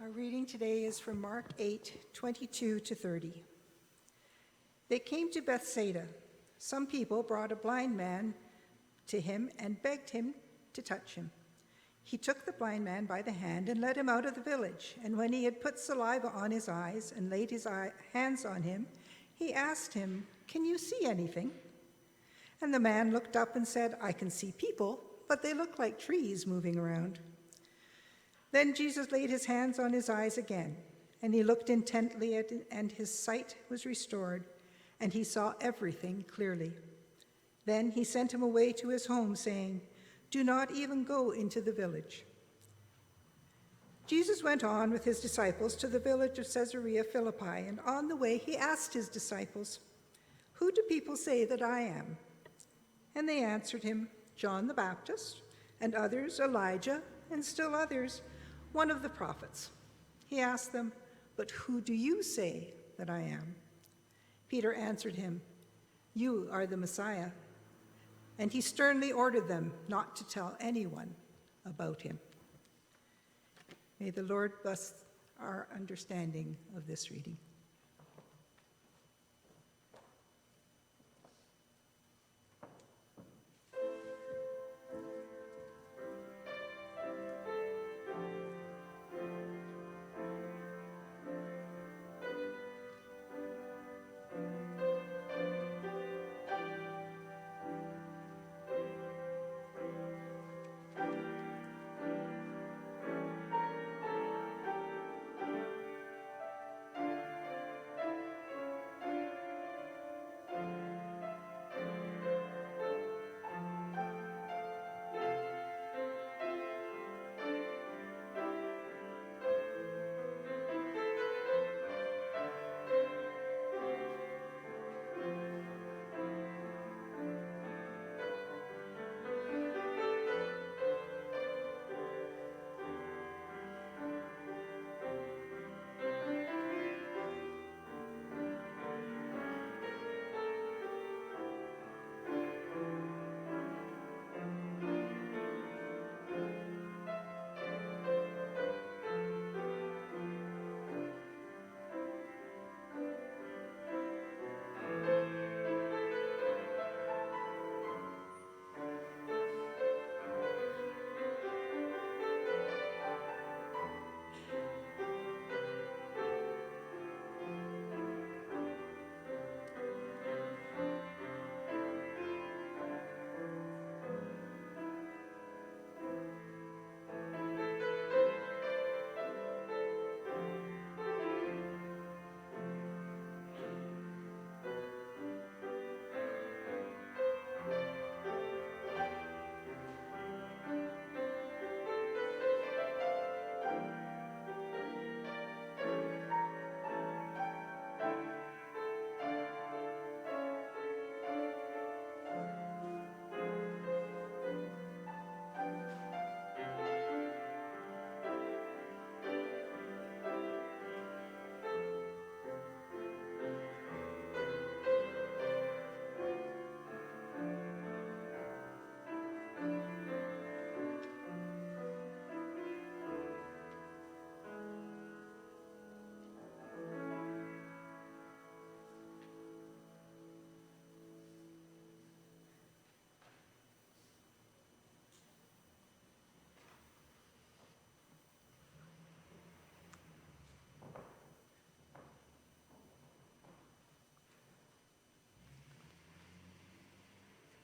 Our reading today is from Mark 8:22-30. They came to Bethsaida. Some people brought a blind man to him and begged him to touch him. He took the blind man by the hand and led him out of the village. And when he had put saliva on his eyes and laid his hands on him, he asked him, "Can you see anything?" And the man looked up and said, "I can see people, but they look like trees moving around." Then Jesus laid his hands on his eyes again, and he looked intently at it, and his sight was restored, and he saw everything clearly. Then he sent him away to his home, saying, "Do not even go into the village." Jesus went on with his disciples to the village of Caesarea Philippi, and on the way he asked his disciples, "Who do people say that I am?" And they answered him, "John the Baptist, and others Elijah, and still others one of the prophets." He asked them, "But who do you say that I am?" Peter answered him, "You are the Messiah." And he sternly ordered them not to tell anyone about him. May the Lord bless our understanding of this reading.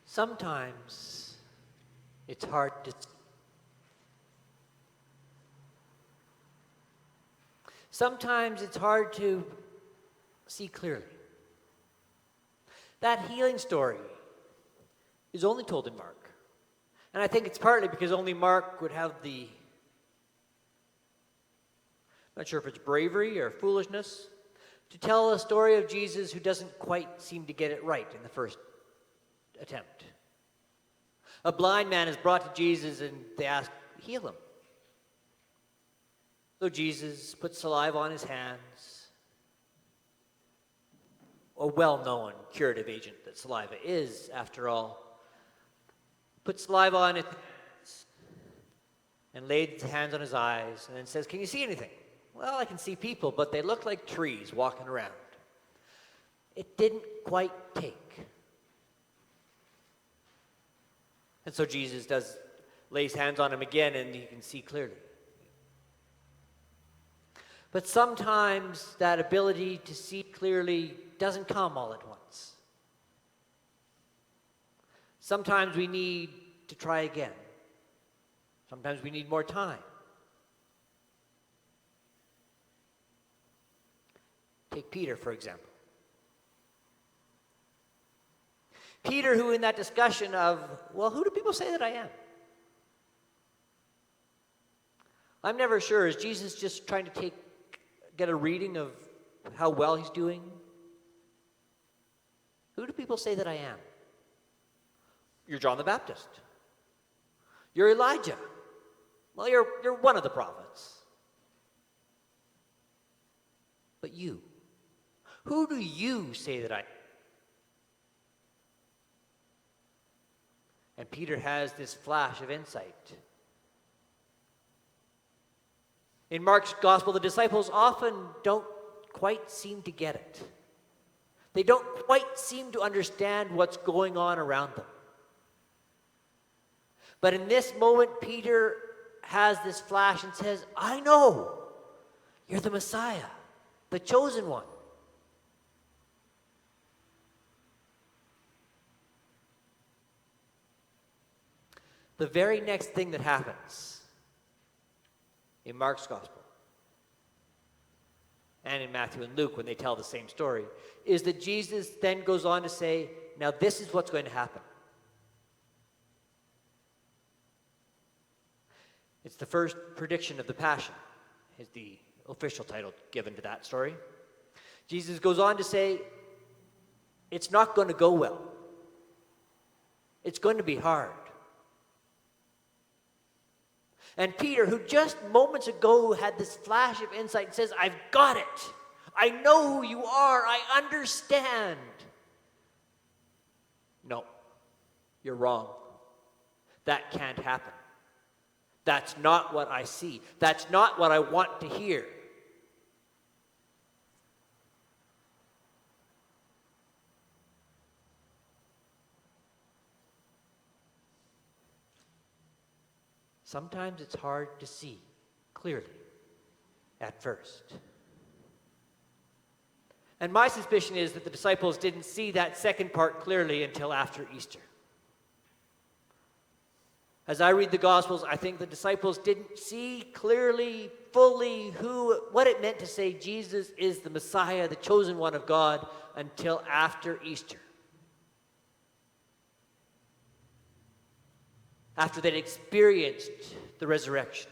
Sometimes it's hard to see clearly. That healing story is only told in Mark. And I think it's partly because only Mark would have the, I'm not sure if it's bravery or foolishness, to tell a story of Jesus who doesn't quite seem to get it right in the first attempt. A blind man is brought to Jesus and they ask, "Heal him." So Jesus puts saliva on his hands, a well-known curative agent that saliva is, after all. Puts saliva on his hands and laid his hands on his eyes and then says, "Can you see anything?" well, I can see people, but they look like trees walking around. It didn't quite take. And so Jesus lays hands on him again, and he can see clearly. But sometimes that ability to see clearly doesn't come all at once. Sometimes we need to try again. Sometimes we need more time. Take Peter, for example. Peter, who in that discussion of, well, who do people say that I am? I'm never sure. Is Jesus just trying to get a reading of how well he's doing? Who do people say that I am? You're John the Baptist. You're Elijah. Well, you're one of the prophets. But you, who do you say that I am? And Peter has this flash of insight. In Mark's gospel, the disciples often don't quite seem to get it. They don't quite seem to understand what's going on around them. But in this moment, Peter has this flash and says, I know, you're the Messiah, the chosen one. The very next thing that happens in Mark's gospel and in Matthew and Luke when they tell the same story is that Jesus then goes on to say, now this is what's going to happen. It's the first prediction of the Passion, is the official title given to that story. Jesus goes on to say, it's not going to go well. It's going to be hard. And Peter, who just moments ago had this flash of insight, says, I've got it. I know who you are. I understand. No, you're wrong. That can't happen. That's not what I see. That's not what I want to hear. Sometimes it's hard to see clearly at first. And my suspicion is that the disciples didn't see that second part clearly until after Easter. As I read the Gospels, I think the disciples didn't see clearly, fully, what it meant to say Jesus is the Messiah, the chosen one of God, until after Easter. After they'd experienced the resurrection.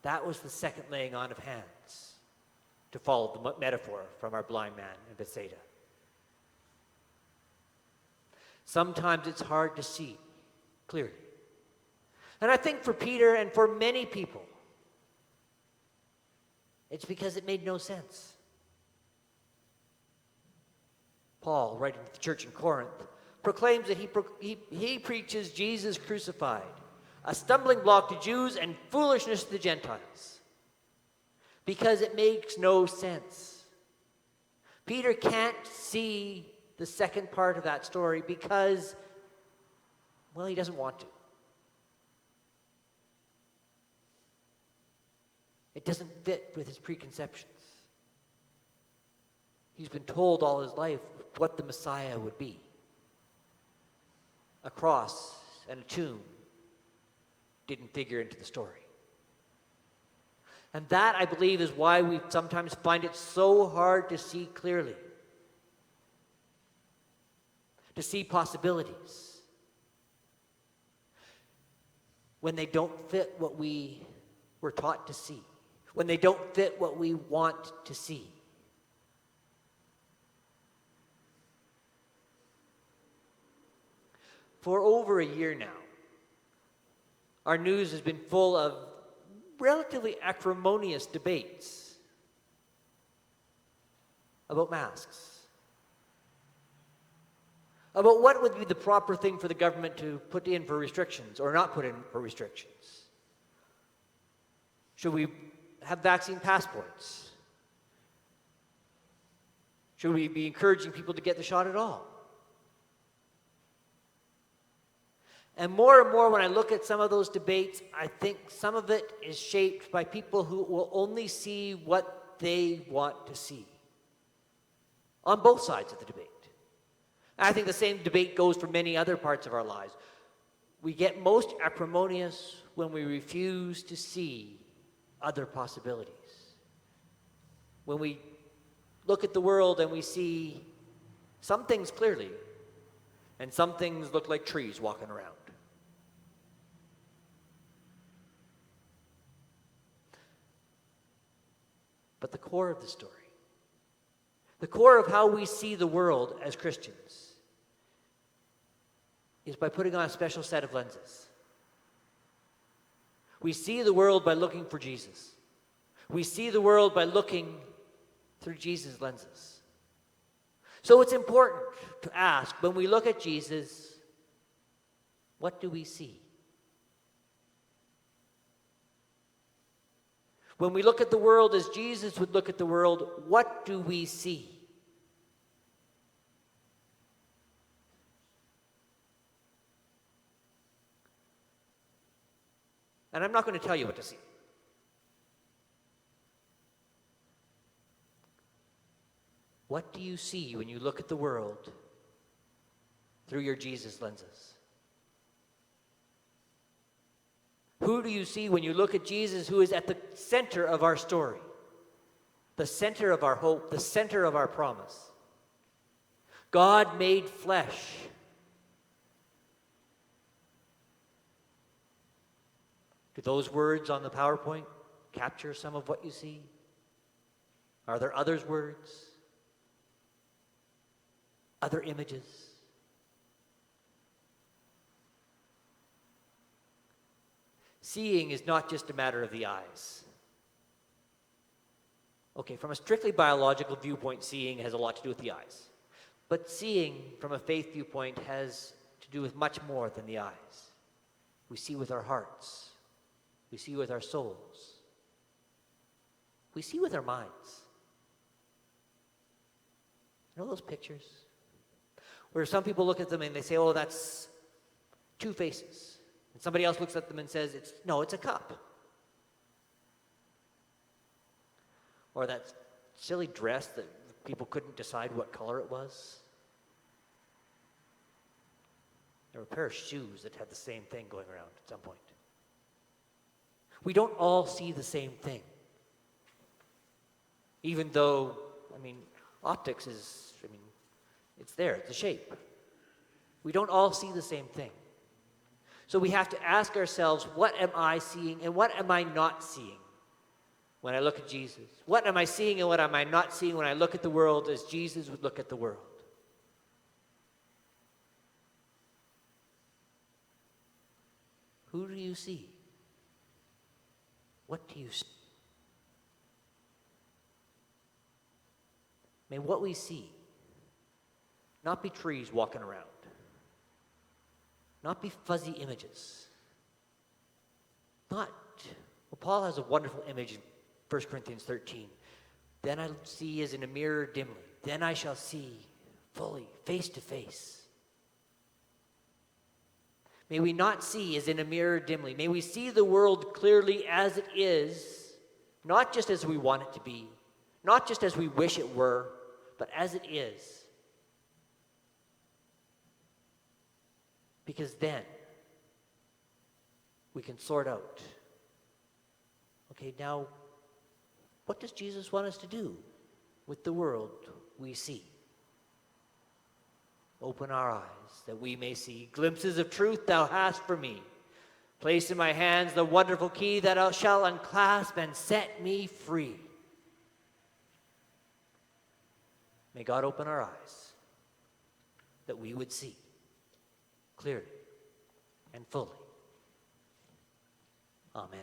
That was the second laying on of hands, to follow the metaphor from our blind man in Bethsaida. Sometimes it's hard to see clearly. And I think for Peter and for many people, it's because it made no sense. Paul, writing to the church in Corinth, proclaims that he preaches Jesus crucified, a stumbling block to Jews and foolishness to the Gentiles, because it makes no sense. Peter can't see the second part of that story because, well, he doesn't want to. It doesn't fit with his preconceptions. He's been told all his life what the Messiah would be. A cross and a tomb didn't figure into the story. And that, I believe, is why we sometimes find it so hard to see clearly. To see possibilities. When they don't fit what we were taught to see. When they don't fit what we want to see. For over a year now, our news has been full of relatively acrimonious debates about masks. About what would be the proper thing for the government to put in for restrictions or not put in for restrictions. Should we have vaccine passports? Should we be encouraging people to get the shot at all? And more, when I look at some of those debates, I think some of it is shaped by people who will only see what they want to see on both sides of the debate. I think the same debate goes for many other parts of our lives. We get most acrimonious when we refuse to see other possibilities. When we look at the world and we see some things clearly, and some things look like trees walking around. But the core of the story, the core of how we see the world as Christians, is by putting on a special set of lenses. We see the world by looking for Jesus. We see the world by looking through Jesus' lenses. So it's important to ask, when we look at Jesus, what do we see? When we look at the world as Jesus would look at the world, what do we see? And I'm not going to tell you what to see. What do you see when you look at the world through your Jesus lenses? Who do you see when you look at Jesus, who is at the center of our story, the center of our hope, the center of our promise? God made flesh. Do those words on the PowerPoint capture some of what you see? Are there other words? Other images? Seeing is not just a matter of the eyes. Okay, from a strictly biological viewpoint, seeing has a lot to do with the eyes. But seeing from a faith viewpoint has to do with much more than the eyes. We see with our hearts. We see with our souls. We see with our minds. You know those pictures? Where some people look at them and they say, oh, that's two faces. And somebody else looks at them and says, it's a cup. Or that silly dress that people couldn't decide what color it was. There were a pair of shoes that had the same thing going around at some point. We don't all see the same thing. Even though, optics is, it's there, it's a shape. We don't all see the same thing. So we have to ask ourselves, what am I seeing and what am I not seeing when I look at Jesus? What am I seeing and what am I not seeing when I look at the world as Jesus would look at the world? Who do you see? What do you see? May what we see not be trees walking around, not be fuzzy images, Paul has a wonderful image in 1 Corinthians 13. Then I see as in a mirror dimly, then I shall see fully, face to face. May we not see as in a mirror dimly. May we see the world clearly as it is, not just as we want it to be, not just as we wish it were, but as it is. Because then we can sort out, okay, now what does Jesus want us to do with the world we see? Open our eyes that we may see glimpses of truth thou hast for me. Place in my hands the wonderful key that shall unclasp and set me free. May God open our eyes that we would see clearly and fully. Amen.